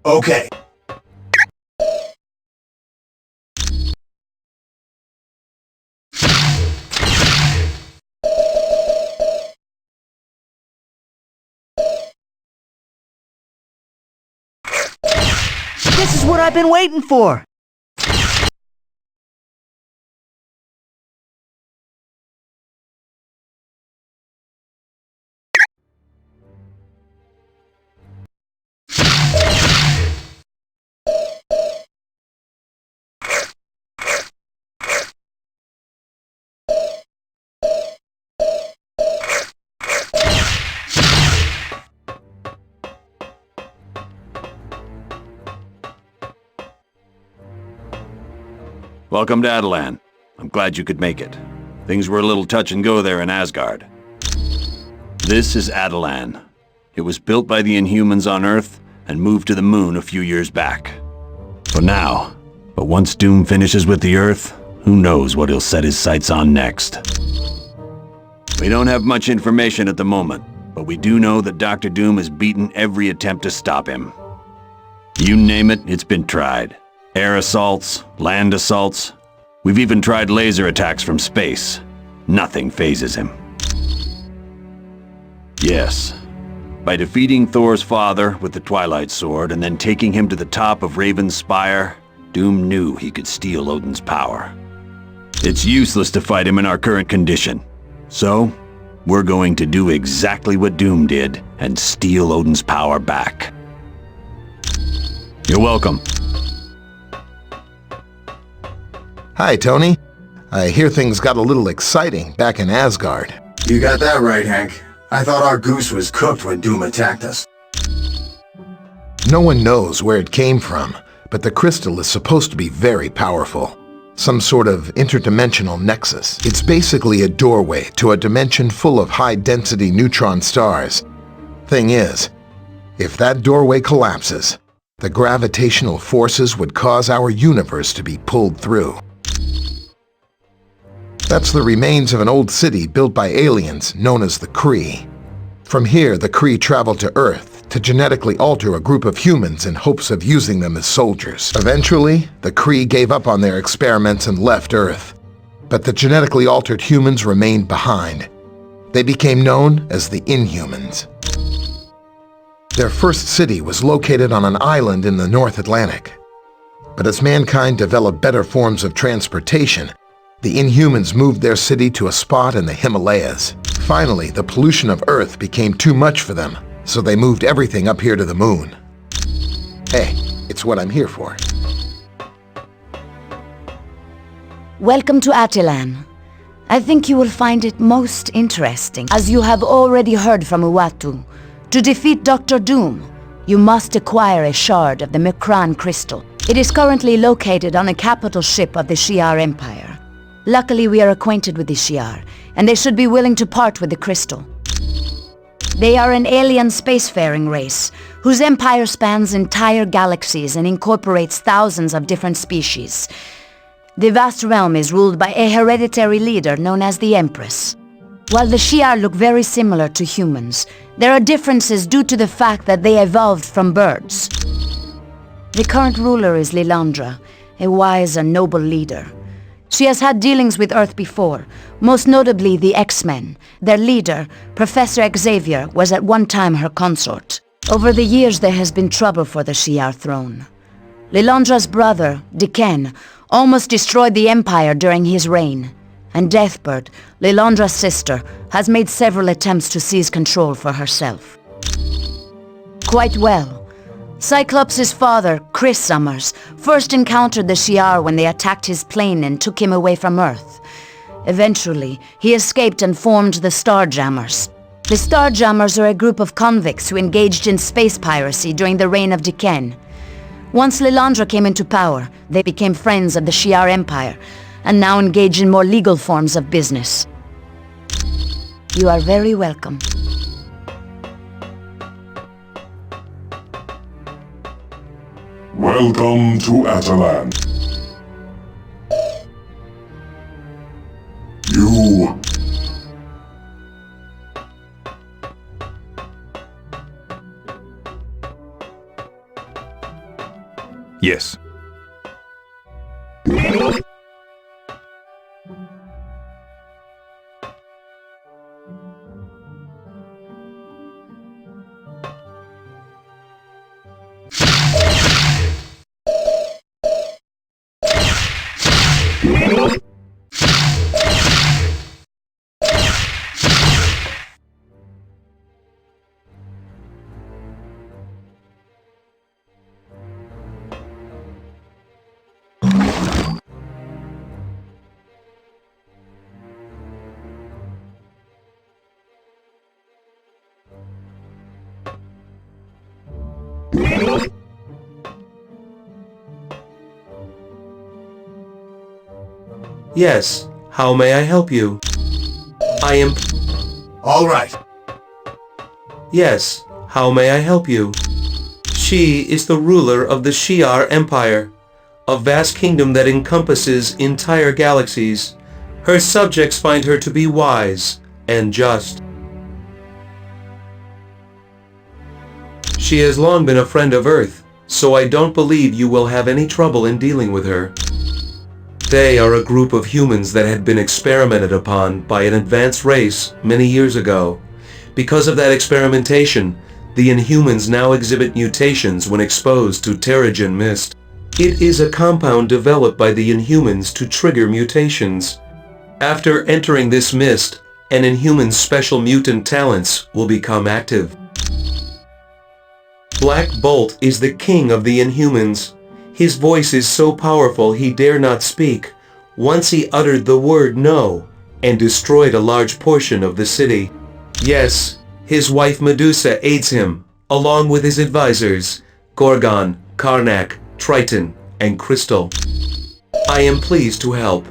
Okay. This is what I've been waiting for! Welcome to Atalan. I'm glad you could make it. Things were a little touch and go there in Asgard. This is Atalan. It was built by the Inhumans on Earth and moved to the moon a few years back. For now. But once Doom finishes with the Earth, who knows what he'll set his sights on next. We don't have much information at the moment, but we do know that Dr. Doom has beaten every attempt to stop him. You name it, it's been tried. Air assaults, land assaults. We've even tried laser attacks from space. Nothing phases him. Yes. By defeating Thor's father with the Twilight Sword and then taking him to the top of Raven's Spire, Doom knew he could steal Odin's power. It's useless to fight him in our current condition. So, we're going to do exactly what Doom did and steal Odin's power back. You're welcome. Hi, Tony. I hear things got a little exciting back in Asgard. You got that right, Hank. I thought our goose was cooked when Doom attacked us. No one knows where it came from, but the crystal is supposed to be very powerful. Some sort of interdimensional nexus. It's basically a doorway to a dimension full of high-density neutron stars. Thing is, if that doorway collapses, the gravitational forces would cause our universe to be pulled through. That's the remains of an old city built by aliens known as the Kree. From here, the Kree traveled to Earth to genetically alter a group of humans in hopes of using them as soldiers. Eventually, the Kree gave up on their experiments and left Earth. But the genetically altered humans remained behind. They became known as the Inhumans. Their first city was located on an island in the North Atlantic. But as mankind developed better forms of transportation, the Inhumans moved their city to a spot in the Himalayas. Finally, the pollution of Earth became too much for them, so they moved everything up here to the moon. Hey, it's what I'm here for. Welcome to Atalan. I think you will find it most interesting, as you have already heard from Uatu. To defeat Dr. Doom, you must acquire a shard of the Mikran crystal. It is currently located on a capital ship of the Shi'ar Empire. Luckily, we are acquainted with the Shi'ar, and they should be willing to part with the crystal. They are an alien spacefaring race, whose empire spans entire galaxies and incorporates thousands of different species. The vast realm is ruled by a hereditary leader known as the Empress. While the Shi'ar look very similar to humans, there are differences due to the fact that they evolved from birds. The current ruler is Lilandra, a wise and noble leader. She has had dealings with Earth before, most notably the X-Men. Their leader, Professor Xavier, was at one time her consort. Over the years there has been trouble for the Shi'ar throne. Lilandra's brother, Diken, almost destroyed the Empire during his reign. And Deathbird, Lilandra's sister, has made several attempts to seize control for herself. Quite well. Cyclops' father, Chris Summers, first encountered the Shi'ar when they attacked his plane and took him away from Earth. Eventually, he escaped and formed the Starjammers. The Starjammers are a group of convicts who engaged in space piracy during the reign of Diken. Once Lilandra came into power, they became friends of the Shi'ar Empire, and now engage in more legal forms of business. You are very welcome. Welcome to Atalan. You... Yes. Yes, how may I help you? I am... All right. Yes, how may I help you? She is the ruler of the Shi'ar Empire, a vast kingdom that encompasses entire galaxies. Her subjects find her to be wise and just. She has long been a friend of Earth, so I don't believe you will have any trouble in dealing with her. They are a group of humans that had been experimented upon by an advanced race many years ago. Because of that experimentation, the Inhumans now exhibit mutations when exposed to Terrigen mist. It is a compound developed by the Inhumans to trigger mutations. After entering this mist, an Inhuman's special mutant talents will become active. Black Bolt is the king of the Inhumans. His voice is so powerful he dare not speak. Once he uttered the word no and destroyed a large portion of the city. Yes, his wife Medusa aids him, along with his advisors, Gorgon, Karnak, Triton, and Crystal. I am pleased to help.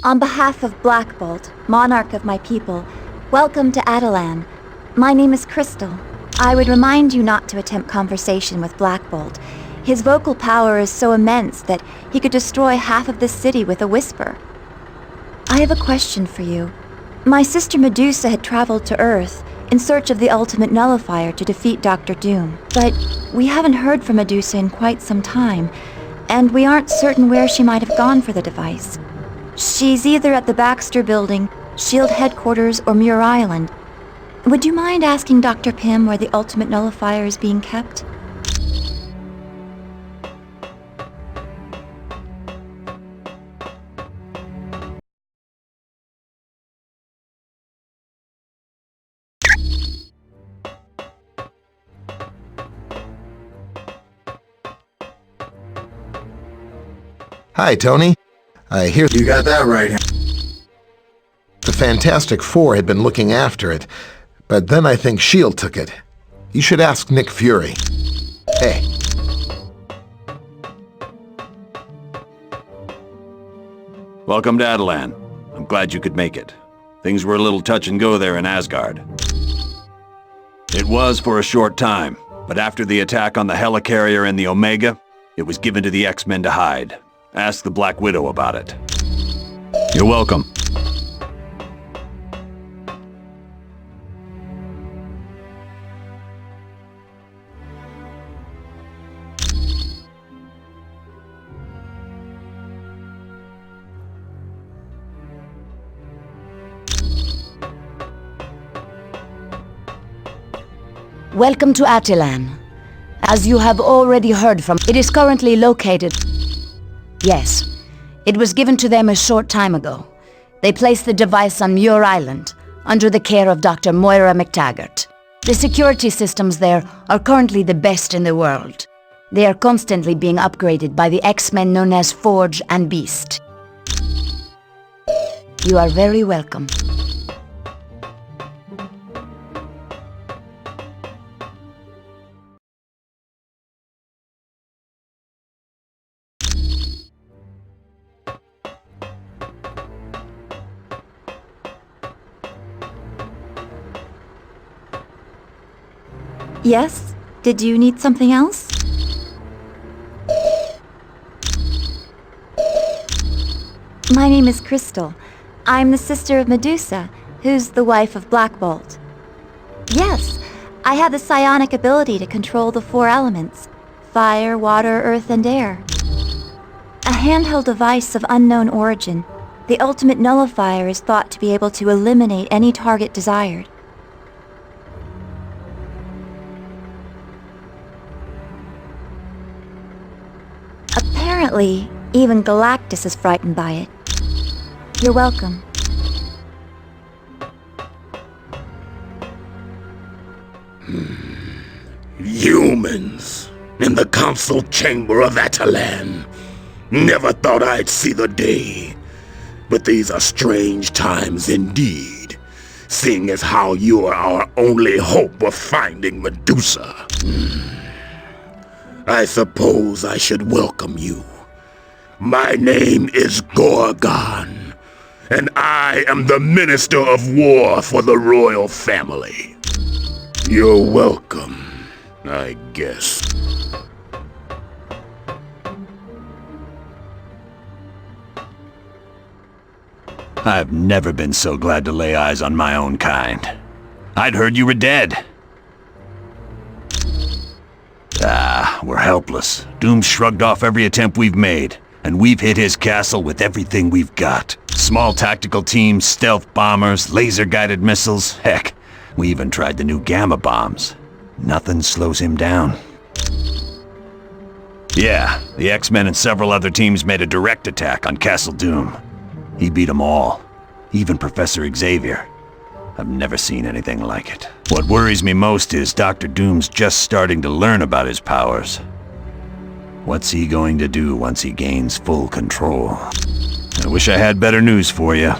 On behalf of Black Bolt, monarch of my people, welcome to Adelan. My name is Crystal. I would remind you not to attempt conversation with Black Bolt. His vocal power is so immense that he could destroy half of this city with a whisper. I have a question for you. My sister Medusa had traveled to Earth in search of the ultimate nullifier to defeat Dr. Doom. But we haven't heard from Medusa in quite some time, and we aren't certain where she might have gone for the device. She's either at the Baxter Building, SHIELD Headquarters, or Muir Island. Would you mind asking Dr. Pym where the ultimate nullifier is being kept? Hi, Tony. I hear You got that right. the Fantastic Four had been looking after it, but then I think S.H.I.E.L.D. took it. You should ask Nick Fury. Hey. Welcome to Adelan. I'm glad you could make it. Things were a little touch and go there in Asgard. It was for a short time, but after the attack on the helicarrier and the Omega, it was given to the X-Men to hide. Ask the Black Widow about it. You're welcome. Welcome to Adelan. As you have already heard from, it is currently located... Yes, it was given to them a short time ago. They placed the device on Muir Island, under the care of Dr. Moira McTaggart. The security systems there are currently the best in the world. They are constantly being upgraded by the X-Men known as Forge and Beast. You are very welcome. Yes? Did you need something else? My name is Crystal. I'm the sister of Medusa, who's the wife of Black Bolt. Yes, I have the psionic ability to control the 4 elements: fire, water, earth, and air. A handheld device of unknown origin, the ultimate nullifier is thought to be able to eliminate any target desired. Apparently, even Galactus is frightened by it. You're welcome. Humans in the council chamber of Atalan. Never thought I'd see the day. But these are strange times indeed, seeing as how you are our only hope of finding Medusa. I suppose I should welcome you. My name is Gorgon, and I am the Minister of War for the royal family. You're welcome, I guess. I've never been so glad to lay eyes on my own kind. I'd heard you were dead. We're helpless. Doom shrugged off every attempt we've made, and we've hit his castle with everything we've got. Small tactical teams, stealth bombers, laser-guided missiles. Heck, we even tried the new gamma bombs. Nothing slows him down. Yeah, the X-Men and several other teams made a direct attack on Castle Doom. He beat them all, even Professor Xavier. I've never seen anything like it. What worries me most is Dr. Doom's just starting to learn about his powers. What's he going to do once he gains full control? I wish I had better news for you.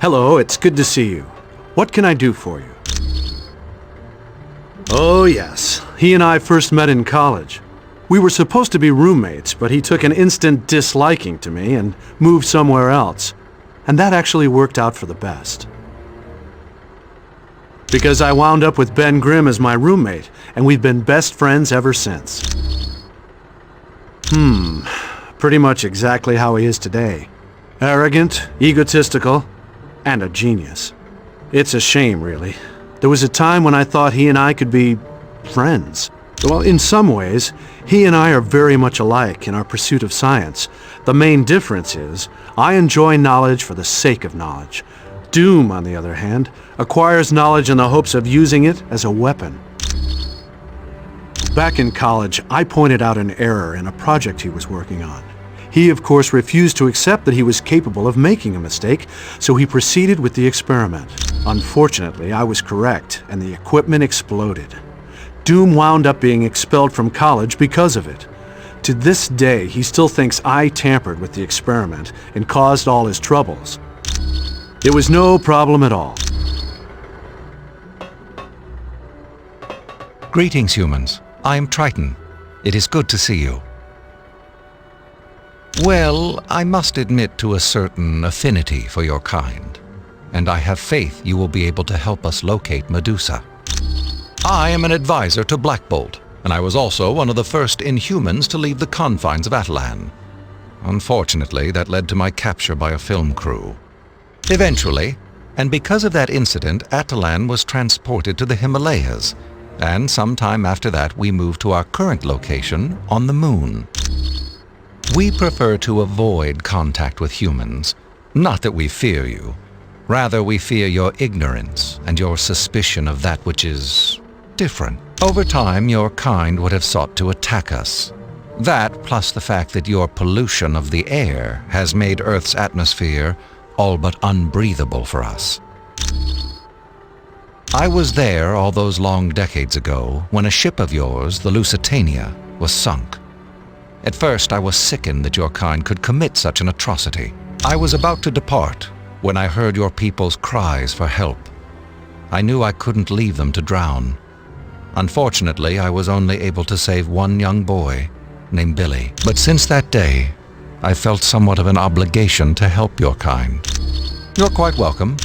Hello, it's good to see you. What can I do for you? Oh yes, he and I first met in college. We were supposed to be roommates, but he took an instant disliking to me and moved somewhere else. And that actually worked out for the best. Because I wound up with Ben Grimm as my roommate, and we've been best friends ever since. Pretty much exactly how he is today. Arrogant, egotistical, and a genius. It's a shame, really. There was a time when I thought he and I could be friends. Well, in some ways, he and I are very much alike in our pursuit of science. The main difference is, I enjoy knowledge for the sake of knowledge. Doom, on the other hand, acquires knowledge in the hopes of using it as a weapon. Back in college, I pointed out an error in a project he was working on. He, of course, refused to accept that he was capable of making a mistake, so he proceeded with the experiment. Unfortunately, I was correct, and the equipment exploded. Doom wound up being expelled from college because of it. To this day, he still thinks I tampered with the experiment and caused all his troubles. It was no problem at all. Greetings, humans. I'm Triton. It is good to see you. Well, I must admit to a certain affinity for your kind, and I have faith you will be able to help us locate Medusa. I am an advisor to Black Bolt, and I was also one of the first Inhumans to leave the confines of Atalan. Unfortunately, that led to my capture by a film crew. Eventually, and because of that incident, Atalan was transported to the Himalayas, and sometime after that we moved to our current location on the Moon. We prefer to avoid contact with humans. Not that we fear you. Rather, we fear your ignorance and your suspicion of that which is different. Over time, your kind would have sought to attack us. That, plus the fact that your pollution of the air has made Earth's atmosphere all but unbreathable for us. I was there all those long decades ago when a ship of yours, the Lusitania, was sunk. At first I was sickened that your kind could commit such an atrocity. I was about to depart when I heard your people's cries for help. I knew I couldn't leave them to drown. Unfortunately, I was only able to save one young boy named Billy. But since that day, I felt somewhat of an obligation to help your kind. You're quite welcome.